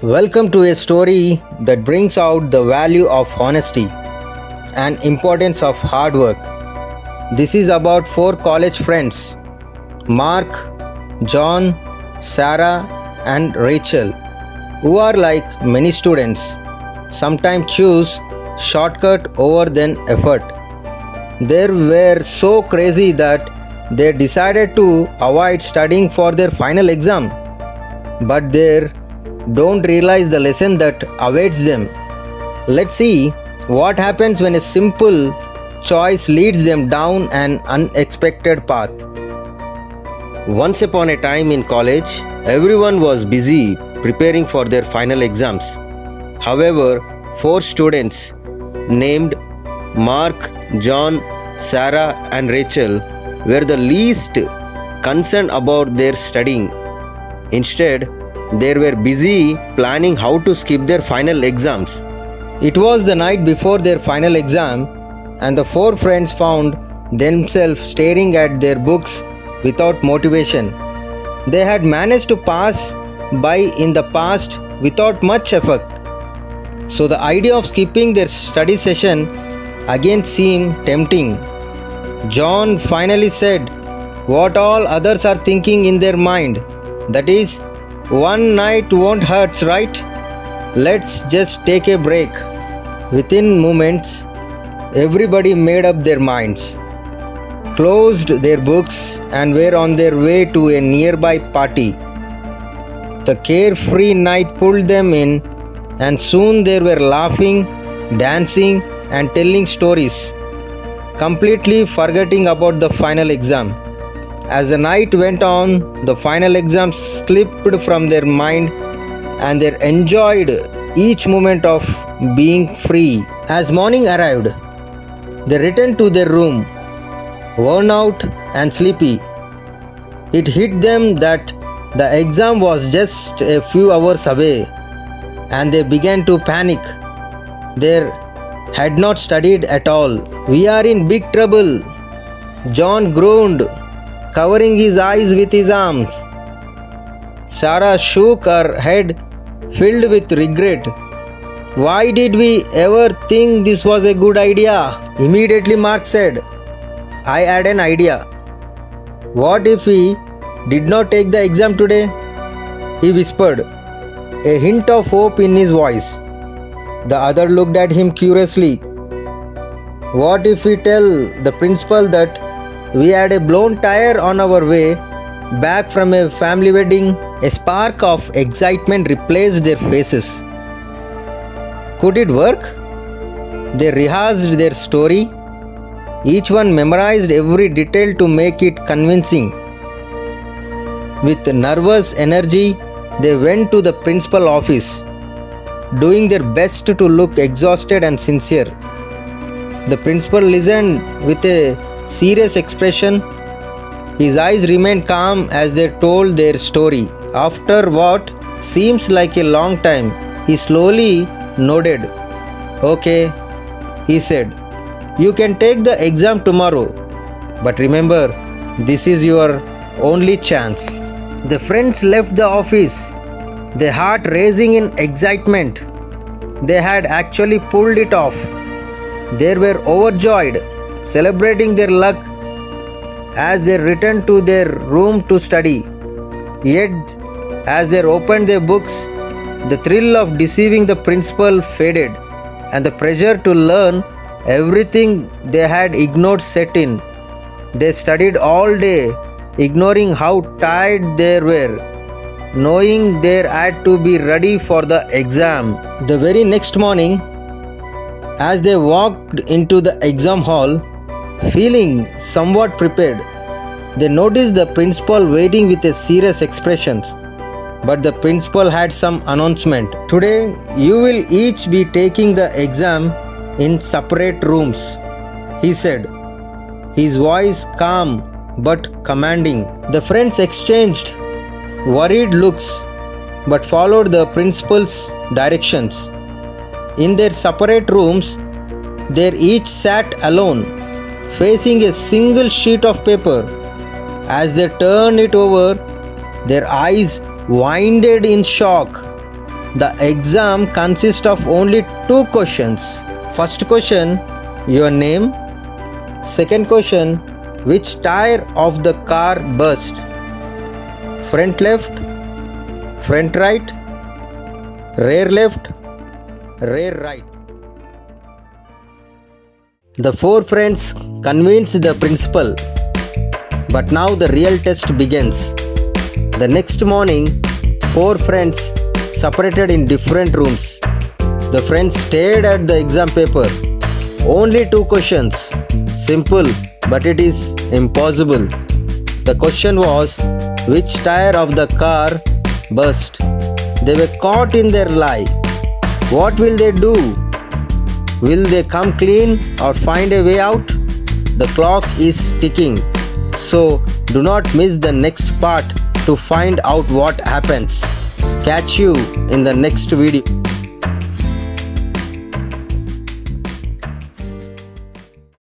Welcome to a story that brings out the value of honesty and importance of hard work. This is about four college friends, Mark, John, Sarah and Rachel, who are like many students, sometimes choose shortcut over than effort. They were so crazy that they decided to avoid studying for their final exam, but they don't realize the lesson that awaits them. Let's see what happens when a simple choice leads them down an unexpected path. Once upon a time in college, everyone was busy preparing for their final exams. However, four students named Mark, John, Sarah, and Rachel were the least concerned about their studying. Instead, they were busy planning how to skip their final exams. It was the night before their final exam, and the four friends found themselves staring at their books without motivation. They had managed to pass by in the past without much effort. So the idea of skipping their study session again seemed tempting. John finally said what all others are thinking in their mind, that is, one night won't hurt, right? Let's just take a break. Within moments, everybody made up their minds, closed their books, and were on their way to a nearby party. The carefree night pulled them in, and soon they were laughing, dancing, and telling stories, completely forgetting about the final exam. As the night went on, the final exam slipped from their mind and they enjoyed each moment of being free. As morning arrived, they returned to their room, worn out and sleepy. It hit them that the exam was just a few hours away and they began to panic. They had not studied at all. "We are in big trouble," John groaned, covering his eyes with his arms. Sarah shook her head, filled with regret. "Why did we ever think this was a good idea?" Immediately Mark said, "I had an idea. What if we did not take the exam today?" He whispered, a hint of hope in his voice. The other looked at him curiously. "What if we tell the principal that we had a blown tire on our way back from a family wedding?" A spark of excitement replaced their faces. Could it work? They rehearsed their story. Each one memorized every detail to make it convincing. With nervous energy, they went to the principal office, doing their best to look exhausted and sincere. The principal listened with a serious expression. His eyes remained calm as they told their story. After what seems like a long time, he slowly nodded. "Okay," he said. "You can take the exam tomorrow. But remember, this is your only chance." The friends left the office, their heart racing in excitement. They had actually pulled it off. They were overjoyed, celebrating their luck as they returned to their room to study. Yet, as they opened their books, the thrill of deceiving the principal faded, and the pressure to learn everything they had ignored set in. They studied all day, ignoring how tired they were, knowing they had to be ready for the exam. The very next morning, as they walked into the exam hall, feeling somewhat prepared, they noticed the principal waiting with a serious expression. But the principal had some announcement. "Today, you will each be taking the exam in separate rooms," he said, his voice calm but commanding. The friends exchanged worried looks but followed the principal's directions. In their separate rooms, they each sat alone, facing a single sheet of paper. As they turned it over, their eyes widened in shock. The exam consists of only two questions. First question, your name. Second question, which tire of the car burst? Front left, front right, rear left, rear right. The four friends convinced the principal, but now the real test begins. The next morning, four friends separated in different rooms. The friends stared at the exam paper. Only two questions. Simple, but it is impossible. The question was, which tire of the car burst? They were caught in their lie. What will they do? Will they come clean or find a way out? The clock is ticking. So do not miss the next part to find out what happens. Catch you in the next video.